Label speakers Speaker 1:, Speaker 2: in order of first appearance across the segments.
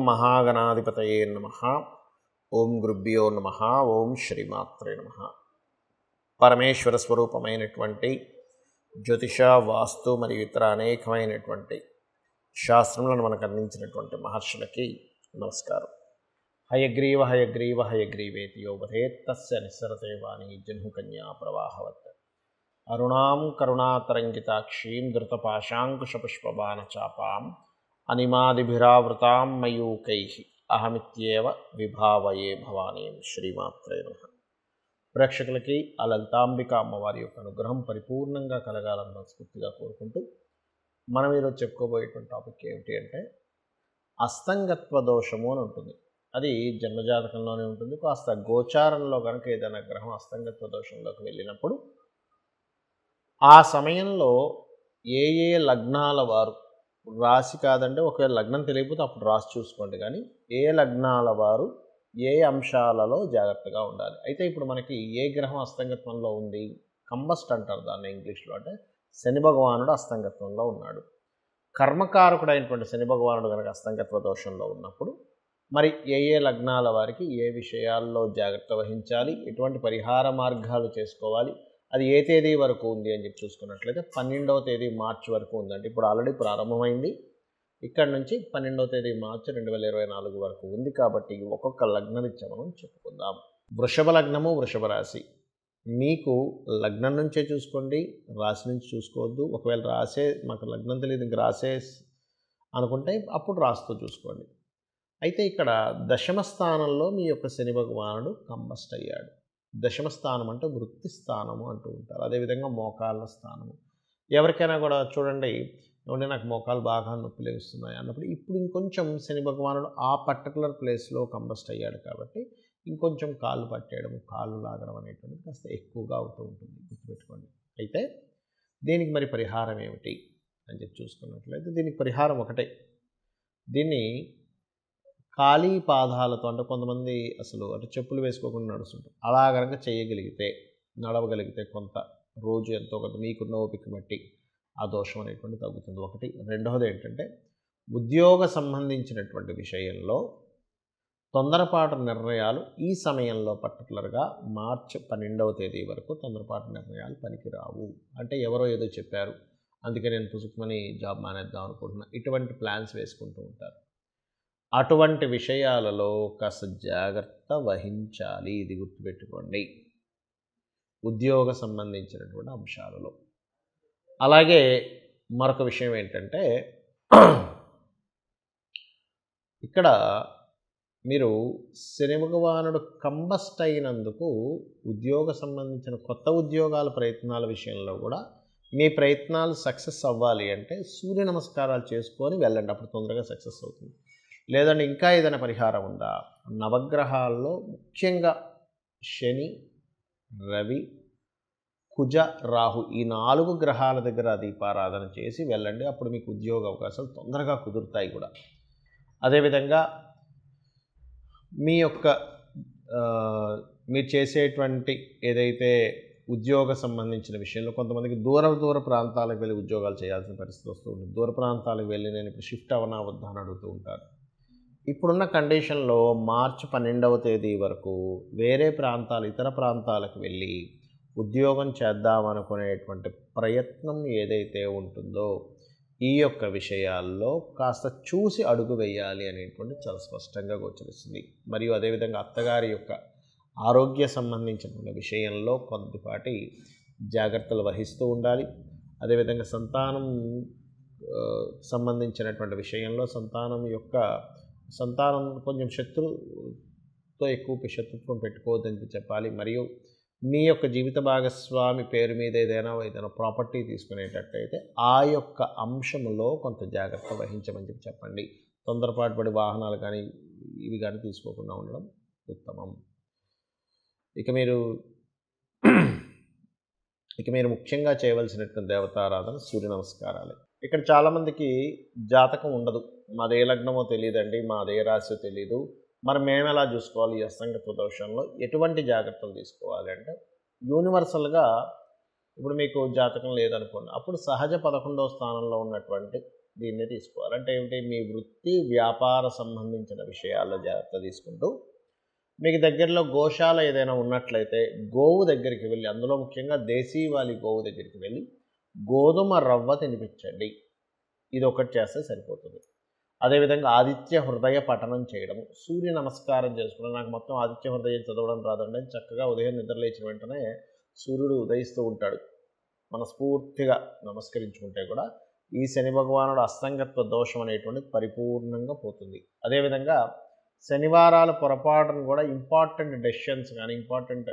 Speaker 1: మహాగణాధిపతయే నమః. ఓం గురుభ్యో నమః. ఓం శ్రీమాత్రే నమః. పరమేశ్వర స్వరూపమైనటువంటి జ్యోతిష, వాస్తు మరియు ఇతర అనేకమైనటువంటి శాస్త్రములను మనకు అందించినటువంటి మహర్షులకి నమస్కారం. హయగ్రీవ హయగ్రీవ హయగ్రీవేతి యోవధేత్ తస్య నిస్సరతే వాణి జహ్నుకన్యా ప్రవాహవత్. అరుణాం కరుణాతరంగితాక్షీం ధృతపాశాంకుశపుష్పబాణచాపాం అనిమాదిభిరావృతాం మయూకైః అహమిత్యేవ విభావయే భవానీం. శ్రీమాత్రే నమః. ప్రేక్షకులకి ఆ లలితాంబిక అమ్మవారి యొక్క అనుగ్రహం పరిపూర్ణంగా కలగాలని మనస్ఫూర్తిగా కోరుకుంటూ మనం ఈరోజు చెప్పుకోబోయేటువంటి టాపిక్ ఏమిటి అంటే అస్తంగత్వ దోషము అని ఉంటుంది. అది జన్మజాతకంలోనే ఉంటుంది. కాస్త గోచారంలో కనుక ఏదైనా గ్రహం అస్తంగత్వ దోషంలోకి వెళ్ళినప్పుడు ఆ సమయంలో ఏ ఏ లగ్నాల వారు, రాశి కాదంటే ఒకవేళ లగ్నం తెలియకపోతే అప్పుడు రాశి చూసుకోండి, కానీ ఏ లగ్నాల వారు ఏ అంశాలలో జాగ్రత్తగా ఉండాలి. అయితే ఇప్పుడు మనకి ఏ గ్రహం అస్తంగత్వంలో ఉంది, కంబస్ట్ అంటారు దాన్ని ఇంగ్లీష్లో, అంటే శని భగవానుడు అస్తంగత్వంలో ఉన్నాడు. కర్మకారకుడైనటువంటి శని భగవానుడు కనుక అస్తంగత్వ దోషంలో ఉన్నప్పుడు మరి ఏ ఏ లగ్నాల వారికి ఏ విషయాల్లో జాగ్రత్త వహించాలి, ఎటువంటి పరిహార మార్గాలు చేసుకోవాలి, అది ఏ తేదీ వరకు ఉంది అని చెప్పి చూసుకున్నట్లయితే 12వ తేదీ మార్చి వరకు ఉందండి. ఇప్పుడు ఆల్రెడీ ప్రారంభమైంది. ఇక్కడ నుంచి 12వ తేదీ మార్చి 2024 వరకు ఉంది. కాబట్టి ఒక్కొక్క లగ్నరీత్యా మనం చెప్పుకుందాం. వృషభ లగ్నము, వృషభ రాశి. మీకు లగ్నం నుంచే చూసుకోండి, రాశి నుంచి చూసుకోవద్దు. ఒకవేళ రాసే మాకు లగ్నం తెలియదు ఇంక రాసే అనుకుంటే అప్పుడు రాశితో చూసుకోండి. అయితే ఇక్కడ దశమ స్థానంలో మీ యొక్క శని భగవానుడు కంబస్ట్ అయ్యాడు. దశమ స్థానం అంటే వృత్తి స్థానము అంటూ ఉంటారు. అదేవిధంగా మోకాళ్ళ స్థానము. ఎవరికైనా కూడా చూడండి, ఏమంటే నాకు మోకాలు బాగా నొప్పులు వేస్తున్నాయి అన్నప్పుడు ఇప్పుడు ఇంకొంచెం శని భగవానుడు ఆ పర్టికులర్ ప్లేస్లో కంబస్ట్ అయ్యాడు కాబట్టి ఇంకొంచెం కాళ్ళు పట్టేయడం, కాళ్ళు లాగడం అనేటువంటిది కాస్త ఎక్కువగా అవుతూ ఉంటుంది, గుర్తుపెట్టుకోండి. అయితే దీనికి మరి పరిహారం ఏమిటి అని చెప్పి చూసుకున్నట్లయితే దీనికి పరిహారం ఒకటే. దీన్ని ఖాళీ పాదాలతో, అంటే కొంతమంది అసలు అంటే చెప్పులు వేసుకోకుండా నడుస్తుంటారు, అలా కనుక చేయగలిగితే, నడవగలిగితే కొంత రోజు ఎంతో కొంత మీకున్న ఓపిక బట్టి ఆ దోషం అనేటువంటి తగ్గుతుంది. ఒకటి. రెండవది ఏంటంటే ఉద్యోగ సంబంధించినటువంటి విషయంలో తొందరపాటు నిర్ణయాలు ఈ సమయంలో పర్టికులర్గా మార్చి 12వ తేదీ వరకు తొందరపాటు నిర్ణయాలు పనికిరావు. అంటే ఎవరో ఏదో చెప్పారు అందుకే నేను పుసుకుమని జాబ్ మానేద్దాం అనుకుంటున్నా, ఇటువంటి ప్లాన్స్ వేసుకుంటూ ఉంటారు. అటువంటి విషయాలలో కాస్త జాగ్రత్త వహించాలి, ఇది గుర్తుపెట్టుకోండి, ఉద్యోగ సంబంధించినటువంటి అంశాలలో. అలాగే మరొక విషయం ఏంటంటే ఇక్కడ మీరు శని భగవానుడు కంబస్ట్ అయినందుకు ఉద్యోగ సంబంధించిన కొత్త ఉద్యోగాల ప్రయత్నాల విషయంలో కూడా మీ ప్రయత్నాలు సక్సెస్ అవ్వాలి అంటే సూర్య నమస్కారాలు చేసుకొని వెళ్ళండి, అప్పుడు తొందరగా సక్సెస్ అవుతుంది. లేదంటే ఇంకా ఏదైనా పరిహారం ఉందా, నవగ్రహాల్లో ముఖ్యంగా శని, రవి, కుజ, రాహు ఈ 4 గ్రహాల దగ్గర దీపారాధన చేసి వెళ్ళండి, అప్పుడు మీకు ఉద్యోగ అవకాశాలు తొందరగా కుదురుతాయి కూడా. అదేవిధంగా మీ యొక్క మీరు చేసేటువంటి ఏదైతే ఉద్యోగ సంబంధించిన విషయంలో కొంతమందికి దూర ప్రాంతాలకు వెళ్ళి ఉద్యోగాలు చేయాల్సిన పరిస్థితి వస్తూ ఉంటుంది. దూర ప్రాంతాలకు వెళ్ళి నేను ఇప్పుడు షిఫ్ట్ అవనా వద్దా అని అడుగుతూ ఉంటారు. ఇప్పుడున్న కండిషన్లో మార్చి 12వ తేదీ వరకు వేరే ప్రాంతాలు, ఇతర ప్రాంతాలకు వెళ్ళి ఉద్యోగం చేద్దామనుకునేటువంటి ప్రయత్నం ఏదైతే ఉంటుందో ఈ యొక్క విషయాల్లో కాస్త చూసి అడుగు వేయాలి అనేటువంటి చాలా స్పష్టంగా గోచరిస్తుంది. మరియు అదేవిధంగా అత్తగారి యొక్క ఆరోగ్య సంబంధించిన విషయంలో కొద్దిపాటి జాగ్రత్తలు వహిస్తూ ఉండాలి. అదేవిధంగా సంతానం సంబంధించినటువంటి విషయంలో సంతానం కొంచెం శత్రుతో ఎక్కువ శత్రుత్వం పెట్టుకోవద్దని చెప్పాలి. మరియు మీ యొక్క జీవిత భాగస్వామి పేరు మీద ఏదైనా ప్రాపర్టీ తీసుకునేటట్టయితే ఆ యొక్క అంశంలో కొంత జాగ్రత్త వహించమని చెప్పండి. తొందరపాటు పడి వాహనాలు కానీ ఇవి కానీ తీసుకోకుండా ఉండడం ఉత్తమం. ఇక మీరు ముఖ్యంగా చేయవలసినటువంటి దేవతారాధన సూర్య నమస్కారాలే. ఇక్కడ చాలామందికి జాతకం ఉండదు, మాదే లగ్నమో తెలియదండి, మాదే రాశి తెలీదు, మరి మేము ఎలా చూసుకోవాలి ఈ అస్తంగత్వ దోషంలో, ఎటువంటి జాగ్రత్తలు తీసుకోవాలి అంటే యూనివర్సల్గా ఇప్పుడు మీకు జాతకం లేదనుకోండి, అప్పుడు సహజ 11వ స్థానంలో ఉన్నటువంటి దీన్నే తీసుకోవాలి. అంటే ఏమిటి, మీ వృత్తి వ్యాపార సంబంధించిన విషయాల్లో జాగ్రత్త తీసుకుంటూ, మీకు దగ్గరలో గోశాల ఏదైనా ఉన్నట్లయితే గోవు దగ్గరికి వెళ్ళి, అందులో ముఖ్యంగా దేశీవాలి గోవు దగ్గరికి వెళ్ళి గోధుమ రవ్వ తినిపించండి. ఇది ఒకటి చేస్తే సరిపోతుంది. అదేవిధంగా ఆదిత్య హృదయ పఠనం చేయడం, సూర్య నమస్కారం చేసుకోవడం. నాకు మొత్తం ఆదిత్య హృదయం చదవడం రాదండి. చక్కగా ఉదయం నిద్ర లేచిన వెంటనే సూర్యుడు ఉదయిస్తూ ఉంటాడు, మనస్ఫూర్తిగా నమస్కరించుకుంటే కూడా ఈ శని భగవానుడు అస్తంగత్వ దోషం అనేటువంటిది పరిపూర్ణంగా పోతుంది. అదేవిధంగా శనివారాల పొరపాటును కూడా ఇంపార్టెంట్ డెసిషన్స్ కానీ, ఇంపార్టెంట్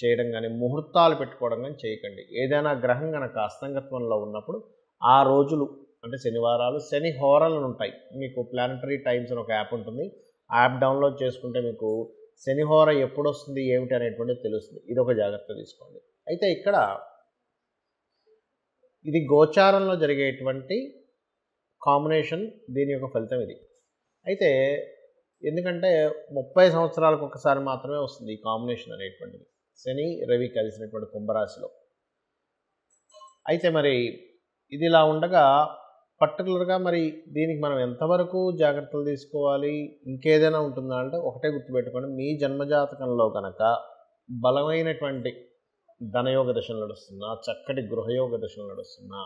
Speaker 1: చేయడం కానీ, ముహూర్తాలు పెట్టుకోవడం కానీ చేయకండి. ఏదైనా గ్రహం కనుక అస్తంగత్వంలో ఉన్నప్పుడు ఆ రోజులు అంటే శనివారాలు, శని హోరలు ఉంటాయి. మీకు ప్లానటరీ టైమ్స్ అని ఒక యాప్ ఉంటుంది. ఆ యాప్ డౌన్లోడ్ చేసుకుంటే మీకు శని హోర ఎప్పుడు వస్తుంది ఏమిటి అనేటువంటిది తెలుస్తుంది. ఇది ఒక జాగ్రత్త తీసుకోండి. అయితే ఇక్కడ ఇది గోచారంలో జరిగేటువంటి కాంబినేషన్, దీని యొక్క ఫలితం ఇది. అయితే ఎందుకంటే 30 సంవత్సరాలకు ఒకసారి మాత్రమే వస్తుంది ఈ కాంబినేషన్ అనేటువంటిది, శని రవి కలిసినటువంటి కుంభరాశిలో. అయితే మరి ఇది ఇలా ఉండగా పర్టికులర్గా మరి దీనికి మనం ఎంతవరకు జాగ్రత్తలు తీసుకోవాలి, ఇంకేదైనా ఉంటుందా అంటే ఒకటే గుర్తుపెట్టుకోండి, మీ జన్మజాతకంలో కనుక బలమైనటువంటి ధనయోగ దశలు నడుస్తున్నా, చక్కటి గృహయోగ దశలు నడుస్తున్నా,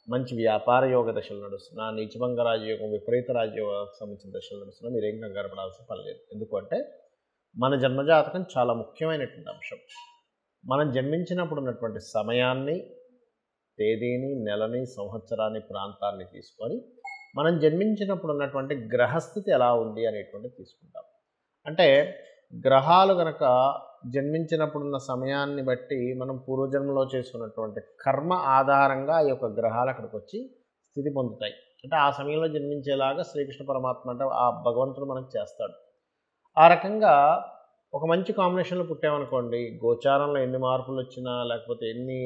Speaker 1: మంచి వ్యాపార యోగ దశలు నడుస్తున్నా, నీచభంగ రాజయోగం, విపరీత రాజయోగం సంబంధించిన దశలు నడుస్తున్నా, మీరేం కంగారు పడాల్సిన పని లేదు. ఎందుకంటే మన జన్మజాతకం చాలా ముఖ్యమైనటువంటి అంశం. మనం జన్మించినప్పుడు ఉన్నటువంటి సమయాన్ని, తేదీని, నెలని, సంవత్సరాన్ని, ప్రాంతాన్ని తీసుకొని మనం జన్మించినప్పుడు ఉన్నటువంటి గ్రహస్థితి ఎలా ఉంది అనేటువంటిది తీసుకుంటాం. అంటే గ్రహాలు కనుక జన్మించినప్పుడున్న సమయాన్ని బట్టి మనం పూర్వజన్మలో చేసుకున్నటువంటి కర్మ ఆధారంగా ఈ యొక్క గ్రహాలు అక్కడికి వచ్చి స్థితి పొందుతాయి. అంటే ఆ సమయంలో జన్మించేలాగా శ్రీకృష్ణ పరమాత్మ అంటే ఆ భగవంతుడు మనకు చేస్తాడు. ఆ రకంగా ఒక మంచి కాంబినేషన్లో పుట్టామనుకోండి, గోచారంలో ఎన్ని మార్పులు వచ్చినా లేకపోతే ఎన్ని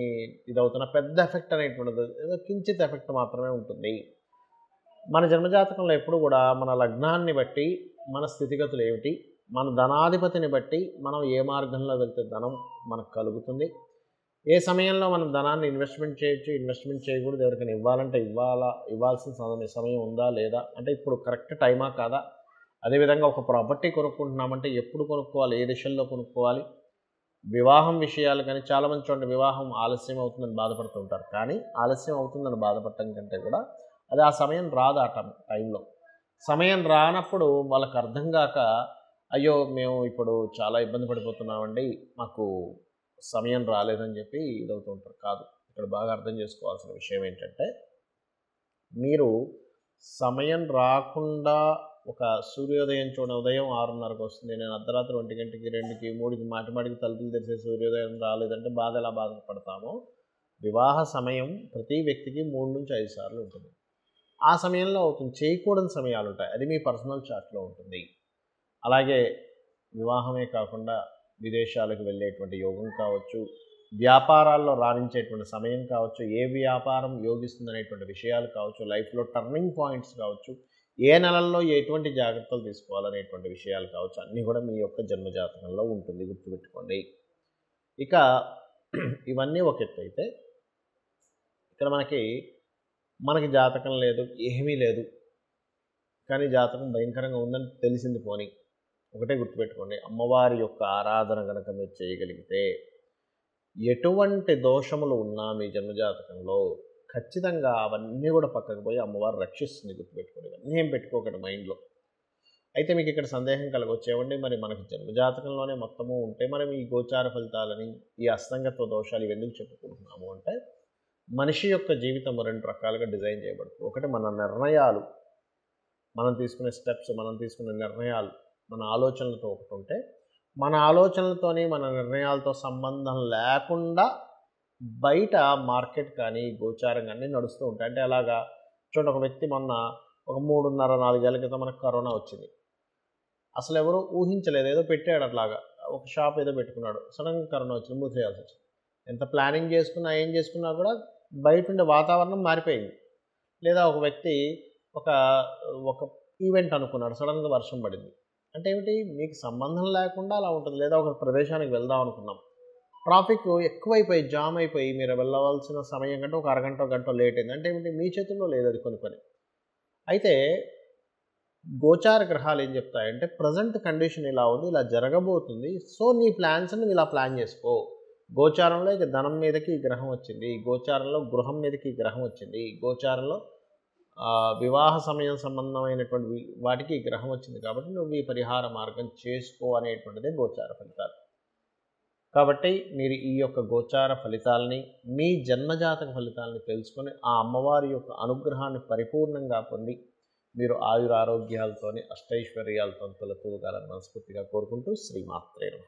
Speaker 1: ఇదవుతున్నా పెద్ద ఎఫెక్ట్ అనేటువంటిది ఏదో కించిత్ ఎఫెక్ట్ మాత్రమే ఉంటుంది. మన జన్మజాతకంలో ఎప్పుడు కూడా మన లగ్నాన్ని బట్టి మన స్థితిగతులు ఏమిటి, మన ధనాధిపతిని బట్టి మనం ఏ మార్గంలో వెళ్తే ధనం మనకు కలుగుతుంది, ఏ సమయంలో మనం ధనాన్ని ఇన్వెస్ట్మెంట్ చేయొచ్చు, ఇన్వెస్ట్మెంట్ చేయకూడదు, ఎవరికైనా ఇవ్వాలంటే ఇవ్వాల్సిన సమయం ఉందా లేదా, అంటే ఇప్పుడు కరెక్ట్ టైమా కాదా, అదేవిధంగా ఒక ప్రాపర్టీ కొనుక్కుంటున్నామంటే ఎప్పుడు కొనుక్కోవాలి, ఏ దిశల్లో కొనుక్కోవాలి, వివాహం విషయాలు కానీ చాలామంది చూడండి వివాహం ఆలస్యం అవుతుందని బాధపడుతూ ఉంటారు. కానీ ఆలస్యం అవుతుందని బాధపడటం కంటే కూడా అది ఆ సమయం రాదు. ఆ టైంలో సమయం రానప్పుడు వాళ్ళకి అర్థం కాక, అయ్యో మేము ఇప్పుడు చాలా ఇబ్బంది పడిపోతున్నామండి, మాకు సమయం రాలేదని చెప్పి ఇదవుతూ ఉంటారు. కాదు, ఇక్కడ బాగా అర్థం చేసుకోవాల్సిన విషయం ఏంటంటే, మీరు సమయం రాకుండా ఒక సూర్యోదయం చూడండి, ఉదయం 6:30కి వస్తుంది, నేను అర్ధరాత్రి 1 గంటకి 2కి 3కి మాటిమాటికి తలుపులు తెరిసే సూర్యోదయం రాలేదంటే బాధ ఎలా బాధపడతామో, వివాహ సమయం ప్రతి వ్యక్తికి 3 నుంచి 5 సార్లు ఉంటుంది. ఆ సమయంలో అవుతుంది, చేయకూడని సమయాలు ఉంటాయి, అది మీ పర్సనల్ చార్ట్లో ఉంటుంది. అలాగే వివాహమే కాకుండా విదేశాలకు వెళ్ళేటువంటి యోగం కావచ్చు, వ్యాపారాల్లో రాణించేటువంటి సమయం కావచ్చు, ఏ వ్యాపారం యోగిస్తుంది అనేటువంటి విషయాలు కావచ్చు, లైఫ్లో టర్నింగ్ పాయింట్స్ కావచ్చు, ఏ నెలల్లో ఎటువంటి జాగ్రత్తలు తీసుకోవాలనేటువంటి విషయాలు కావచ్చు, అన్నీ కూడా మీ యొక్క జన్మజాతకంలో ఉంటుంది, గుర్తుపెట్టుకోండి. ఇక ఇవన్నీ ఒక ఎత్తు అయితే, ఇక్కడ మనకి జాతకం లేదు, ఏమీ లేదు, కానీ జాతకం భయంకరంగా ఉందని తెలిసింది పోని, ఒకటే గుర్తుపెట్టుకోండి, అమ్మవారి యొక్క ఆరాధన కనుక మీరు చేయగలిగితే ఎటువంటి దోషములు ఉన్నా మీ జన్మజాతకంలో ఖచ్చితంగా అవన్నీ కూడా పక్కకు పోయి అమ్మవారు రక్షిస్తుంది, గుర్తుపెట్టుకోండి. ఇవన్నీ ఏం పెట్టుకోకండి మైండ్లో. అయితే మీకు ఇక్కడ సందేహం కలగొచ్చేవండి, మరి మనకి జన్మజాతకంలోనే మొత్తము ఉంటే మరి ఈ గోచార ఫలితాలని, ఈ అస్తంగత్వ దోషాలు ఇవెందుకు చెప్పుకుంటున్నాము అంటే, మనిషి యొక్క జీవితం 2 రకాలుగా డిజైన్ చేయబడుతుంది. ఒకటి మన నిర్ణయాలు, మనం తీసుకునే స్టెప్స్, మనం తీసుకునే నిర్ణయాలు, మన ఆలోచనలతో ఒకటి ఉంటే, మన ఆలోచనలతోని మన నిర్ణయాలతో సంబంధం లేకుండా బయట మార్కెట్ కానీ గోచారం కానీ నడుస్తూ ఉంటాయి. అంటే అలాగా చూడండి, ఒక వ్యక్తి మొన్న ఒక 3.5-4 ఏళ్ల క్రితం మనకు కరోనా వచ్చింది. అసలు ఎవరు ఊహించలేదు, ఏదో పెట్టాడు అట్లాగా, ఒక షాప్ ఏదో పెట్టుకున్నాడు, సడన్గా కరోనా వచ్చింది, మూసేయాల్సి వచ్చింది. ఎంత ప్లానింగ్ చేసుకున్నా ఏం చేసుకున్నా కూడా బయట ఉండే వాతావరణం మారిపోయింది. లేదా ఒక వ్యక్తి ఒక ఒక ఈవెంట్ అనుకున్నాడు, సడన్గా వర్షం పడింది. అంటే ఏమిటి, మీకు సంబంధం లేకుండా అలా ఉంటుంది. లేదా ఒక ప్రదేశానికి వెళ్దాం అనుకున్నాం, ట్రాఫిక్ ఎక్కువైపోయి జామ్ అయిపోయి మీరు వెళ్ళవలసిన సమయం కంటే ఒక అరగంట గంట లేట్ అయింది అంటే ఏమిటి మీ చేతుల్లో లేదు అది కొన్ని. అయితే గోచార గ్రహాలు ఏం చెప్తాయంటే ప్రజెంట్ కండిషన్ ఇలా ఉంది, ఇలా జరగబోతుంది, సో నీ ప్లాన్స్ని నువ్వు ఇలా ప్లాన్ చేసుకో. గోచారంలో ఇక ధనం మీదకి ఈ గ్రహం వచ్చింది, గోచారంలో గృహం మీదకి ఈ గ్రహం వచ్చింది, గోచారంలో వివాహ సమయం సంబంధమైనటువంటి వాటికి ఈ గ్రహం వచ్చింది, కాబట్టి నువ్వు ఈ పరిహార మార్గం చేసుకో అనేటువంటిదే గోచార ఫలితాలు. కాబట్టి మీరు ఈ యొక్క గోచార ఫలితాలని మీ జన్మజాతక ఫలితాలని తెలుసుకొని ఆ అమ్మవారి యొక్క అనుగ్రహాన్ని పరిపూర్ణంగా పొంది మీరు ఆయురారోగ్యాలతోని అష్టైశ్వర్యాలతో తొలతూగాలని మనస్ఫూర్తిగా కోరుకుంటూ శ్రీమాత్రే నమః.